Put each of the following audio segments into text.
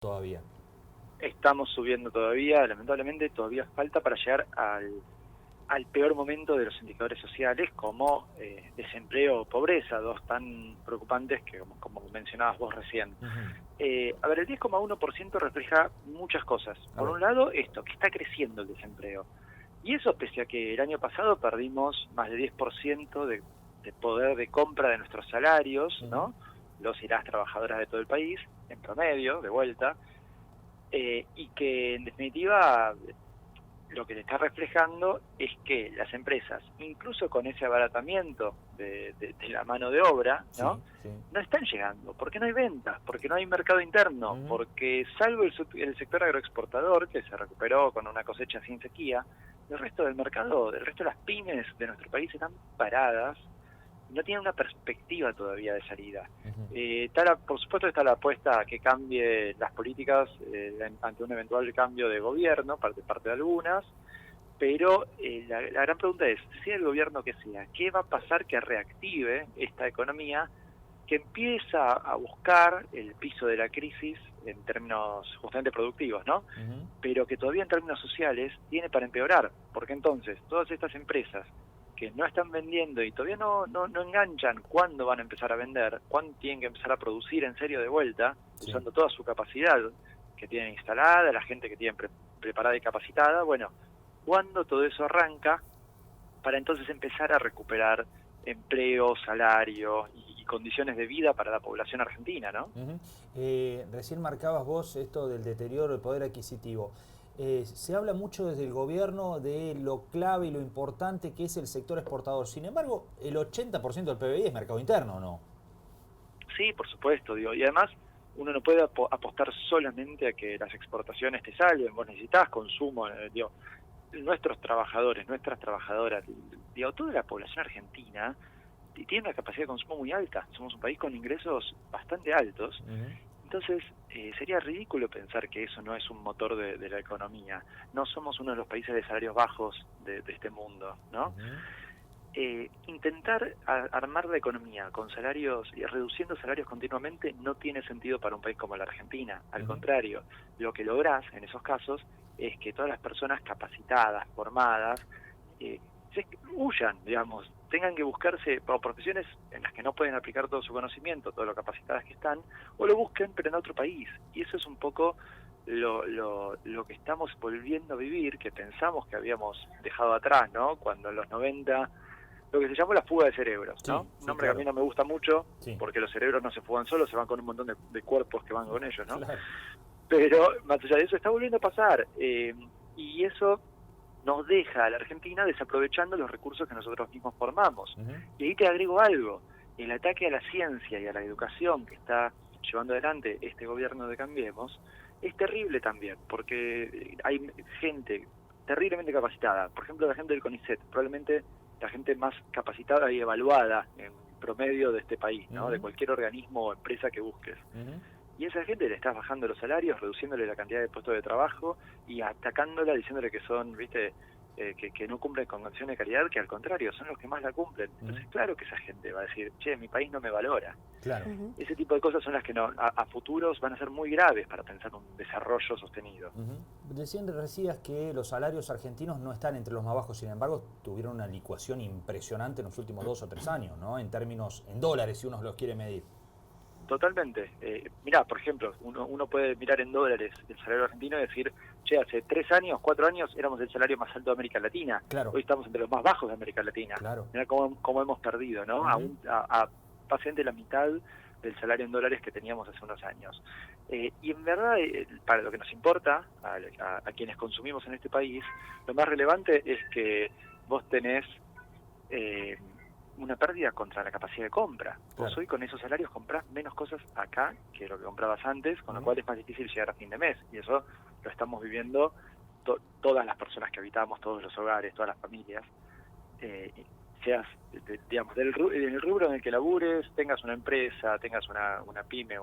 todavía. Estamos subiendo todavía, lamentablemente todavía falta para llegar al peor momento de los indicadores sociales como desempleo o pobreza, dos tan preocupantes que como mencionabas vos recién. Ujú. A ver, el 10,1% refleja muchas cosas. A Por ver. un lado, esto, que está creciendo el desempleo. Y eso pese a que el año pasado perdimos más de 10% de poder de compra de nuestros salarios, Ujú. ¿no? Los y las trabajadoras de todo el país, en promedio, de vuelta, y que en definitiva lo que se está reflejando es que las empresas, incluso con ese abaratamiento de la mano de obra, ¿no? Sí, sí. No están llegando, porque no hay ventas, porque no hay mercado interno, Ujú. porque salvo el sector agroexportador, que se recuperó con una cosecha sin sequía, el resto del mercado, el resto de las pymes de nuestro país están paradas y no tienen una perspectiva todavía de salida. Ujú. Por supuesto está la apuesta a que cambie las políticas ante un eventual cambio de gobierno, parte de algunas, pero la gran pregunta es, sea el gobierno que sea, ¿qué va a pasar que reactive esta economía que empieza a buscar el piso de la crisis en términos justamente productivos, ¿no? Ujú. Pero que todavía en términos sociales tiene para empeorar, porque entonces todas estas empresas que no están vendiendo y todavía no enganchan cuándo van a empezar a vender, cuándo tienen que empezar a producir en serio de vuelta, Sí. usando toda su capacidad que tienen instalada, la gente que tienen preparada y capacitada, bueno, cuándo todo eso arranca para entonces empezar a recuperar empleo, salario y condiciones de vida para la población argentina, ¿no? Ujú. Recién marcabas vos esto del deterioro del poder adquisitivo. Se habla mucho desde el gobierno de lo clave y lo importante que es el sector exportador. Sin embargo, el 80% del PBI es mercado interno, ¿no? Sí, por supuesto, digo, y además uno no puede apostar solamente a que las exportaciones te salven, vos necesitas consumo, digo, nuestros trabajadores, nuestras trabajadoras, digo, toda la población argentina tiene una capacidad de consumo muy alta, somos un país con ingresos bastante altos, Ujú. entonces sería ridículo pensar que eso no es un motor de la economía, no somos uno de los países de salarios bajos de este mundo, ¿no? Ujú. Intentar armar la economía con salarios y reduciendo salarios continuamente no tiene sentido para un país como la Argentina. Al Ujú. contrario, lo que lográs en esos casos es que todas las personas capacitadas, formadas, eh, huyan, digamos, tengan que buscarse por profesiones en las que no pueden aplicar todo su conocimiento, todo lo capacitadas que están, o lo busquen pero en otro país. Y eso es un poco lo que estamos volviendo a vivir, que pensamos que habíamos dejado atrás, ¿no? Cuando en los 90 lo que se llamó la fuga de cerebros, Sí, ¿no? Un sí, nombre que a mí claro. no me gusta mucho, Sí, porque los cerebros no se fugan solos, se van con un montón de cuerpos que van con ellos, ¿no? claro. Pero más allá de eso, está volviendo a pasar, y eso nos deja a la Argentina desaprovechando los recursos que nosotros mismos formamos. Ujú. Y ahí te agrego algo, el ataque a la ciencia y a la educación que está llevando adelante este gobierno de Cambiemos, es terrible también, porque hay gente terriblemente capacitada, por ejemplo la gente del CONICET, probablemente la gente más capacitada y evaluada en promedio de este país, ¿no? De Ujú. cualquier organismo o empresa que busques. Ujú. Y a esa gente le estás bajando los salarios, reduciéndole la cantidad de puestos de trabajo y atacándola, diciéndole que son, viste, que no cumplen con condiciones de calidad, que al contrario, son los que más la cumplen. Ujú. Entonces, claro que esa gente va a decir, che, mi país no me valora. Claro. Ujú. Ese tipo de cosas son las que a futuros van a ser muy graves para pensar un desarrollo sostenido. Ujú. Recién decías que los salarios argentinos no están entre los más bajos, sin embargo, tuvieron una licuación impresionante en los últimos 2 o 3 años, ¿no? En términos, en dólares, si uno los quiere medir. Totalmente. Mirá, por ejemplo, uno puede mirar en dólares el salario argentino y decir, che, hace 3 años, 4 años éramos el salario más alto de América Latina, Claro, hoy estamos entre los más bajos de América Latina. claro. Mirá cómo hemos perdido, ¿no? Ujú. A básicamente la mitad del salario en dólares que teníamos hace unos años. Y en verdad, para lo que nos importa, a quienes consumimos en este país, lo más relevante es que vos tenés eh, una pérdida contra la capacidad de compra. Vos Claro. hoy con esos salarios comprás menos cosas acá que lo que comprabas antes, con lo Ujú. cual es más difícil llegar a fin de mes. Y eso lo estamos viviendo todas las personas que habitamos, todos los hogares, todas las familias. Eh, Seas, digamos, en el rubro en el que labures, tengas una empresa, tengas una pyme,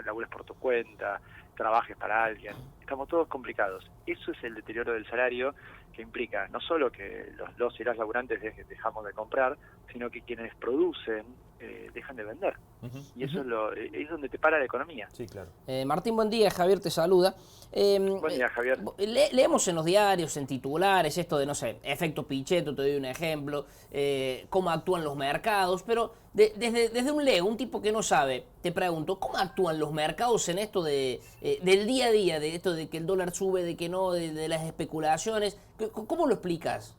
labures por tu cuenta, trabajes para alguien. Estamos todos complicados. Eso es el deterioro del salario, que implica no solo que los y las laburantes dejamos de comprar, sino que quienes producen dejan de vender. Y eso es donde te para la economía. Sí, claro. Martín, buen día. Javier te saluda. Buen día, Javier. Leemos en los diarios, en titulares, esto de, no sé, efecto Pichetto, te doy un ejemplo, cómo actúan los mercados, pero desde un lego, un tipo que no sabe, te pregunto, ¿cómo actúan los mercados en esto del día a día, de esto de que el dólar sube, de que no, de las especulaciones? ¿Cómo lo explicas?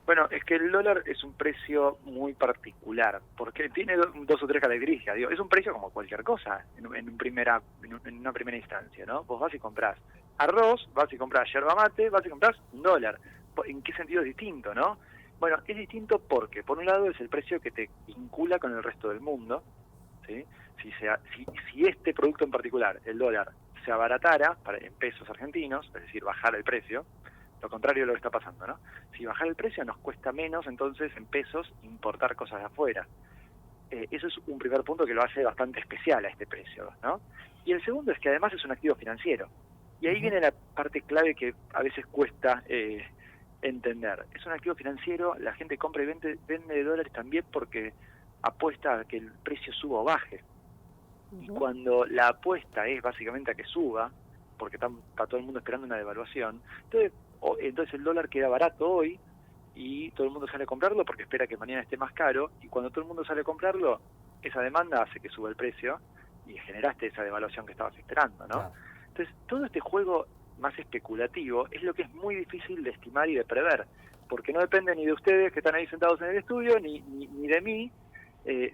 Bueno, es que el dólar es un precio muy particular, porque tiene dos o tres características. Digo, es un precio como cualquier cosa en una primera instancia, ¿no? Vos vas y comprás arroz, vas y compras yerba mate, vas y compras $1. ¿En qué sentido es distinto, no? Bueno, es distinto porque, por un lado, es el precio que te vincula con el resto del mundo, ¿sí? Si este producto en particular, el dólar, se abaratara en pesos argentinos, es decir, bajara el precio, lo contrario de lo que está pasando, ¿no? Si bajar el precio nos cuesta menos, entonces, en pesos, importar cosas de afuera. Eso es un primer punto que lo hace bastante especial a este precio, ¿no? Y el segundo es que además es un activo financiero. Y ahí viene la parte clave que a veces cuesta entender. Es un activo financiero, la gente compra y vende dólares también porque apuesta a que el precio suba o baje. Y cuando la apuesta es básicamente a que suba, porque está todo el mundo esperando una devaluación, entonces el dólar queda barato hoy y todo el mundo sale a comprarlo porque espera que mañana esté más caro, y cuando todo el mundo sale a comprarlo, esa demanda hace que suba el precio y generaste esa devaluación que estabas esperando, ¿no? Claro. Entonces, todo este juego más especulativo es lo que es muy difícil de estimar y de prever, porque no depende ni de ustedes que están ahí sentados en el estudio, ni de mí,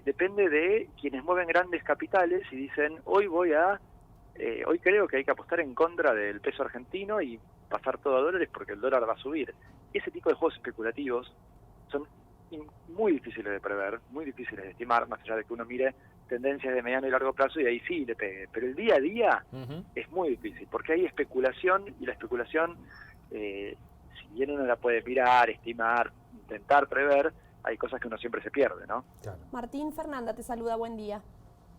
depende de quienes mueven grandes capitales y dicen, hoy creo que hay que apostar en contra del peso argentino y pasar todo a dólares porque el dólar va a subir. Ese tipo de juegos especulativos son muy difíciles de prever, muy difíciles de estimar, más allá de que uno mire tendencias de mediano y largo plazo y ahí sí le pegue. Pero el día a día es muy difícil, porque hay especulación, y la especulación, si bien uno la puede mirar, estimar, intentar prever, hay cosas que uno siempre se pierde, ¿no? Claro. Martín, Fernanda te saluda, buen día.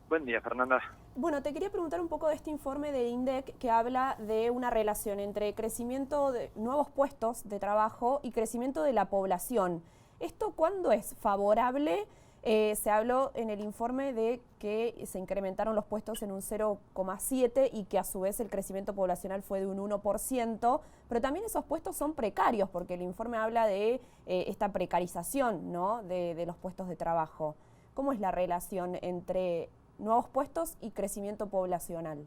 Buen día, Fernanda. Bueno, te quería preguntar un poco de este informe de INDEC que habla de una relación entre crecimiento de nuevos puestos de trabajo y crecimiento de la población. ¿Esto cuándo es favorable? Se habló en el informe de que se incrementaron los puestos en un 0,7 y que a su vez el crecimiento poblacional fue de un 1%, pero también esos puestos son precarios porque el informe habla de esta precarización, ¿no?, de los puestos de trabajo. ¿Cómo es la relación entre nuevos puestos y crecimiento poblacional?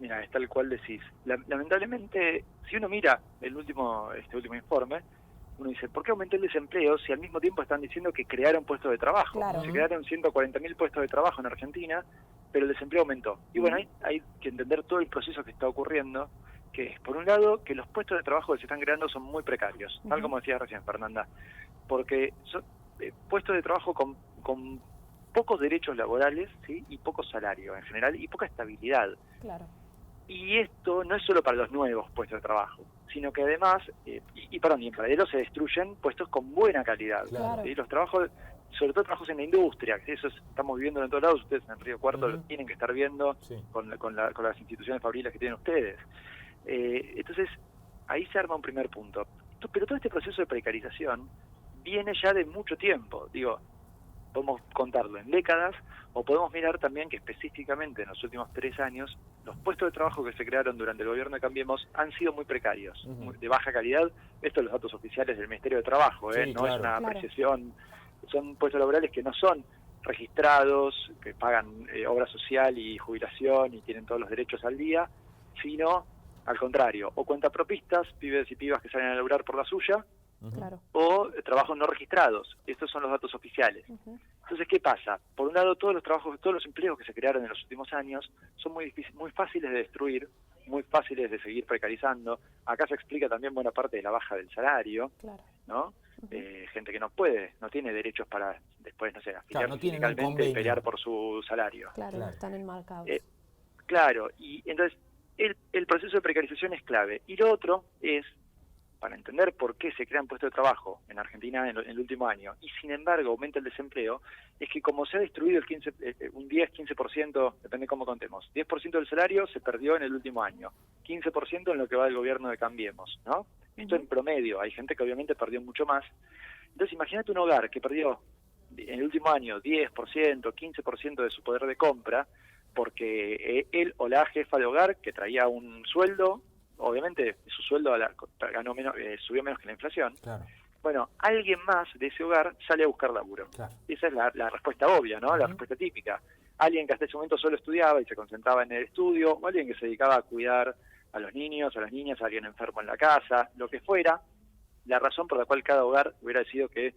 Mira, es tal cual decís. Lamentablemente, si uno mira este último informe, uno dice, ¿por qué aumentó el desempleo si al mismo tiempo están diciendo que crearon puestos de trabajo? Claro. Se crearon 140.000 puestos de trabajo en Argentina, pero el desempleo aumentó. Y bueno, hay que entender todo el proceso que está ocurriendo, que es, por un lado, que los puestos de trabajo que se están creando son muy precarios, tal como decías recién, Fernanda, porque son puestos de trabajo con pocos derechos laborales, ¿sí?, y poco salario en general, y poca estabilidad. Claro. Y esto no es solo para los nuevos puestos de trabajo, sino que además, y en paralelo se destruyen puestos con buena calidad. Claro. ¿Sí? Los trabajos, sobre todo trabajos en la industria, que eso estamos viviendo en todos lados, ustedes en Río Cuarto lo tienen que estar viendo, sí, con las instituciones fabriles que tienen ustedes. Entonces, ahí se arma un primer punto. Pero todo este proceso de precarización viene ya de mucho tiempo, digo, podemos contarlo en décadas, o podemos mirar también que específicamente en los últimos 3 años los puestos de trabajo que se crearon durante el gobierno de Cambiemos han sido muy precarios, de baja calidad. Estos son los datos oficiales del Ministerio de Trabajo, sí, no, claro, es una apreciación. Son puestos laborales que no son registrados, que pagan obra social y jubilación y tienen todos los derechos al día, sino al contrario, o cuentapropistas, pibes y pibas que salen a laburar por la suya, claro, o trabajos no registrados. Estos son los datos oficiales. Entonces, ¿qué pasa? Por un lado, todos los empleos que se crearon en los últimos años son muy fáciles de destruir, muy fáciles de seguir precarizando. Acá se explica también buena parte de la baja del salario, claro, ¿no? Gente que no tiene derechos para después, no sé, afiliarse, claro, sindicalmente y pelear por su salario. Claro, están enmarcados. Claro, y entonces el proceso de precarización es clave. Y lo otro es para entender por qué se crean puestos de trabajo en Argentina en el último año, y sin embargo aumenta el desempleo, es que como se ha destruido un 10-15%, depende cómo contemos, 10% del salario se perdió en el último año, 15% en lo que va del gobierno de Cambiemos, ¿no? Esto en promedio, hay gente que obviamente perdió mucho más. Entonces imagínate un hogar que perdió en el último año 10%, 15% de su poder de compra, porque él o la jefa de hogar, que traía un sueldo, obviamente su sueldo ganó menos, subió menos que la inflación. Claro. Bueno, alguien más de ese hogar sale a buscar laburo. Claro. Esa es la respuesta obvia, ¿no? La respuesta típica. Alguien que hasta ese momento solo estudiaba y se concentraba en el estudio, o alguien que se dedicaba a cuidar a los niños, a las niñas, a alguien enfermo en la casa, lo que fuera. La razón por la cual cada hogar hubiera decidido que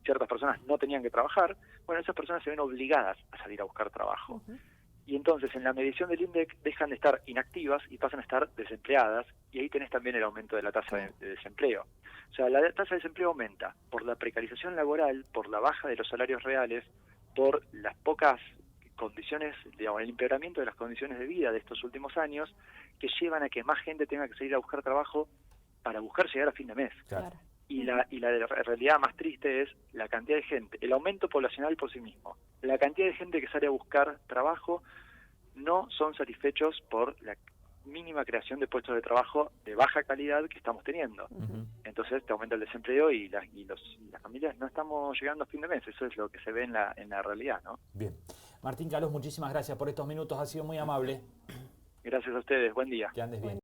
ciertas personas no tenían que trabajar, bueno, esas personas se ven obligadas a salir a buscar trabajo. Y entonces en la medición del INDEC dejan de estar inactivas y pasan a estar desempleadas, y ahí tenés también el aumento de la tasa de desempleo. O sea, la tasa de desempleo aumenta por la precarización laboral, por la baja de los salarios reales, por las pocas condiciones, digamos, el empeoramiento de las condiciones de vida de estos últimos años, que llevan a que más gente tenga que salir a buscar trabajo para buscar llegar a fin de mes. Claro. Y la realidad más triste es la cantidad de gente, el aumento poblacional por sí mismo, la cantidad de gente que sale a buscar trabajo, no son satisfechos por la mínima creación de puestos de trabajo de baja calidad que estamos teniendo. Entonces te aumenta el desempleo y las familias no estamos llegando a fin de mes. Eso es lo que se ve en la realidad, ¿no? Bien. Martín Calós, muchísimas gracias por estos minutos, ha sido muy amable. Gracias a ustedes, buen día. Que andes bien.